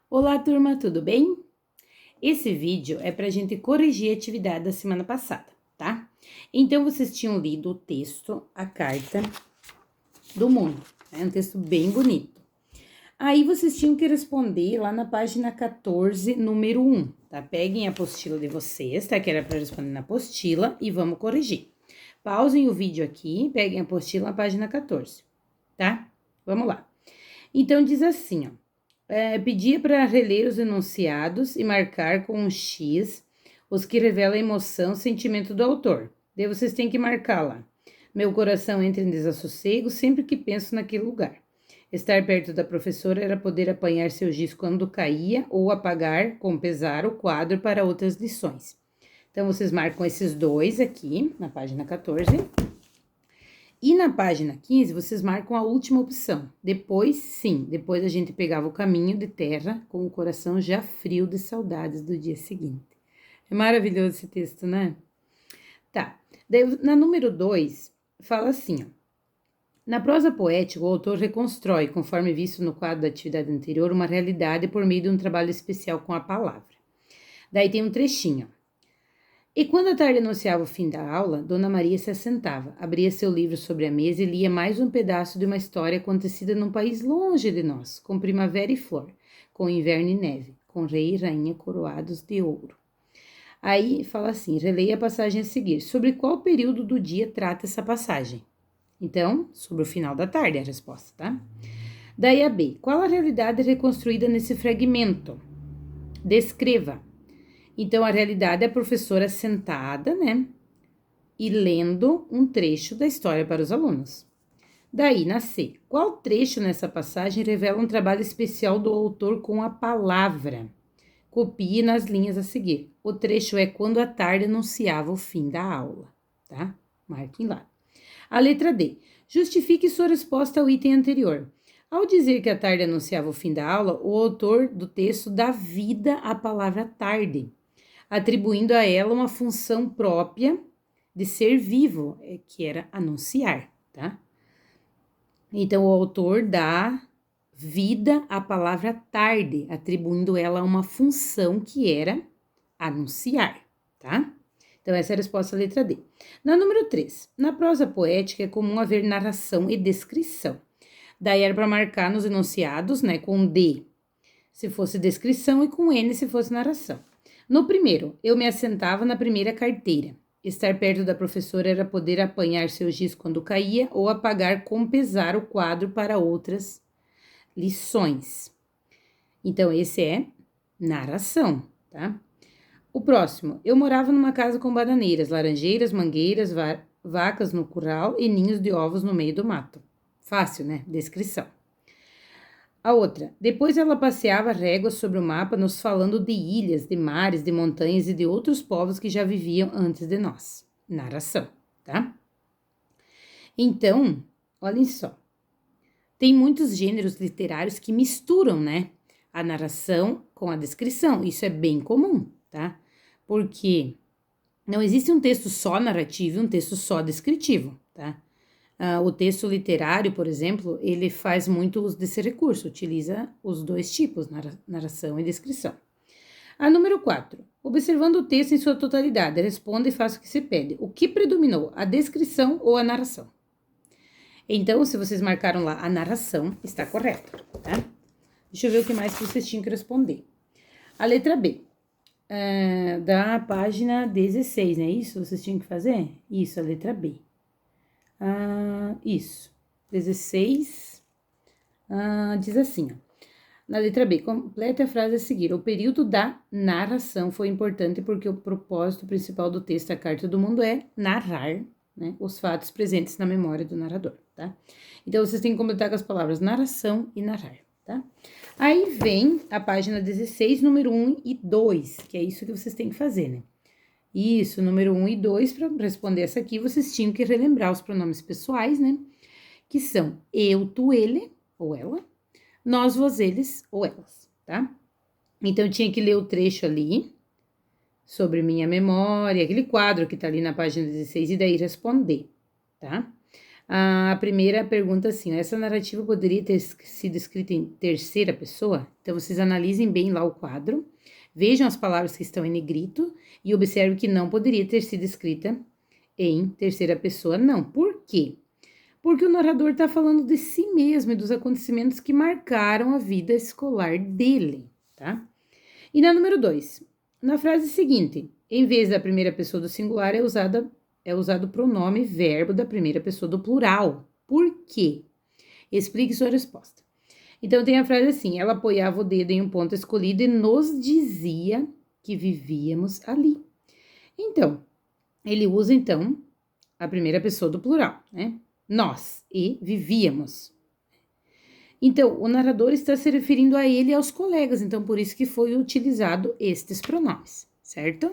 Olá, turma, tudo bem? Esse vídeo é para a gente corrigir a atividade da semana passada, tá? Então, vocês tinham lido o texto, a carta do mundo, é um texto bem bonito. Aí, vocês tinham que responder lá na página 14, número 1, tá? Peguem a apostila de vocês, tá? Que era para responder na apostila e vamos corrigir. Pausem o vídeo aqui, peguem a apostila na página 14, tá? Vamos lá. Então, diz assim, ó. Pedia para reler os enunciados e marcar com um X os que revelam a emoção, sentimento do autor. Daí vocês têm que marcar lá. Meu coração entra em desassossego sempre que penso naquele lugar. Estar perto da professora era poder apanhar seu giz quando caía ou apagar com pesar o quadro para outras lições. Então, vocês marcam esses dois aqui na página 14. E na página 15, vocês marcam a última opção. Depois a gente pegava o caminho de terra com o coração já frio de saudades do dia seguinte. É maravilhoso esse texto, né? Tá. Daí, na número 2, fala assim, ó. Na prosa poética, o autor reconstrói, conforme visto no quadro da atividade anterior, uma realidade por meio de um trabalho especial com a palavra. Daí tem um trechinho. E quando a tarde anunciava o fim da aula, Dona Maria se assentava, abria seu livro sobre a mesa e lia mais um pedaço de uma história acontecida num país longe de nós, com primavera e flor, com inverno e neve, com rei e rainha coroados de ouro. Aí fala assim, releia a passagem a seguir. Sobre qual período do dia trata essa passagem? Então, sobre o final da tarde é a resposta, tá? Daí a B. Qual a realidade reconstruída nesse fragmento? Descreva. Então, a realidade é a professora sentada, né? E lendo um trecho da história para os alunos. Daí, na C. Qual trecho nessa passagem revela um trabalho especial do autor com a palavra? Copie nas linhas a seguir. O trecho é quando a tarde anunciava o fim da aula, tá? Marquem lá. A letra D. Justifique sua resposta ao item anterior. Ao dizer que a tarde anunciava o fim da aula, o autor do texto dá vida à palavra tarde, atribuindo a ela uma função própria de ser vivo, que era anunciar, tá? Então, o autor dá vida à palavra tarde, atribuindo ela uma função que era anunciar, tá? Então, essa é a resposta à letra D. Na número 3, na prosa poética é comum haver narração e descrição. Daí era para marcar nos enunciados, né, com D se fosse descrição e com N se fosse narração. No primeiro, eu me assentava na primeira carteira. Estar perto da professora era poder apanhar seu giz quando caía ou apagar com pesar o quadro para outras lições. Então, esse é narração, tá? O próximo, eu morava numa casa com bananeiras, laranjeiras, mangueiras, vacas no curral e ninhos de ovos no meio do mato. Fácil, né? Descrição. A outra, depois ela passeava régua sobre o mapa, nos falando de ilhas, de mares, de montanhas e de outros povos que já viviam antes de nós. Narração, tá? Então, olhem só. Tem muitos gêneros literários que misturam, né? A narração com a descrição. Isso é bem comum, tá? Porque não existe um texto só narrativo e um texto só descritivo, tá? O texto literário, por exemplo, ele faz muito uso desse recurso, utiliza os dois tipos, narração e descrição. A número 4. Observando o texto em sua totalidade, responda e faça o que se pede. O que predominou, a descrição ou a narração? Então, se vocês marcaram lá a narração, está correto, tá? Deixa eu ver o que mais que vocês tinham que responder. A letra B, da página 16, né? Isso vocês tinham que fazer? Isso, a letra B. Isso. 16. Diz assim, ó. Na letra B, complete a frase a seguir. O período da narração foi importante porque o propósito principal do texto A Carta do Mundo é narrar, né, os fatos presentes na memória do narrador, tá? Então, vocês têm que completar com as palavras narração e narrar, tá? Aí vem a página 16, número 1 e 2, que é isso que vocês têm que fazer, né? Isso, número 1 e 2, para responder essa aqui, vocês tinham que relembrar os pronomes pessoais, né? Que são eu, tu, ele, ou ela, nós, vós, eles, ou elas, tá? Então, eu tinha que ler o trecho ali, sobre minha memória, aquele quadro que tá ali na página 16, e daí responder, tá? A primeira pergunta assim, essa narrativa poderia ter sido escrita em terceira pessoa? Então, vocês analisem bem lá o quadro, vejam as palavras que estão em negrito e observem que não poderia ter sido escrita em terceira pessoa, não. Por quê? Porque o narrador está falando de si mesmo e dos acontecimentos que marcaram a vida escolar dele, tá? E na número 2, na frase seguinte, em vez da primeira pessoa do singular é usado o pronome verbo da primeira pessoa do plural. Por quê? Explique sua resposta. Então tem a frase assim, ela apoiava o dedo em um ponto escolhido e nos dizia que vivíamos ali. Então, ele usa então a primeira pessoa do plural, né? Nós e vivíamos. Então, o narrador está se referindo a ele e aos colegas, então por isso que foi utilizado estes pronomes, certo?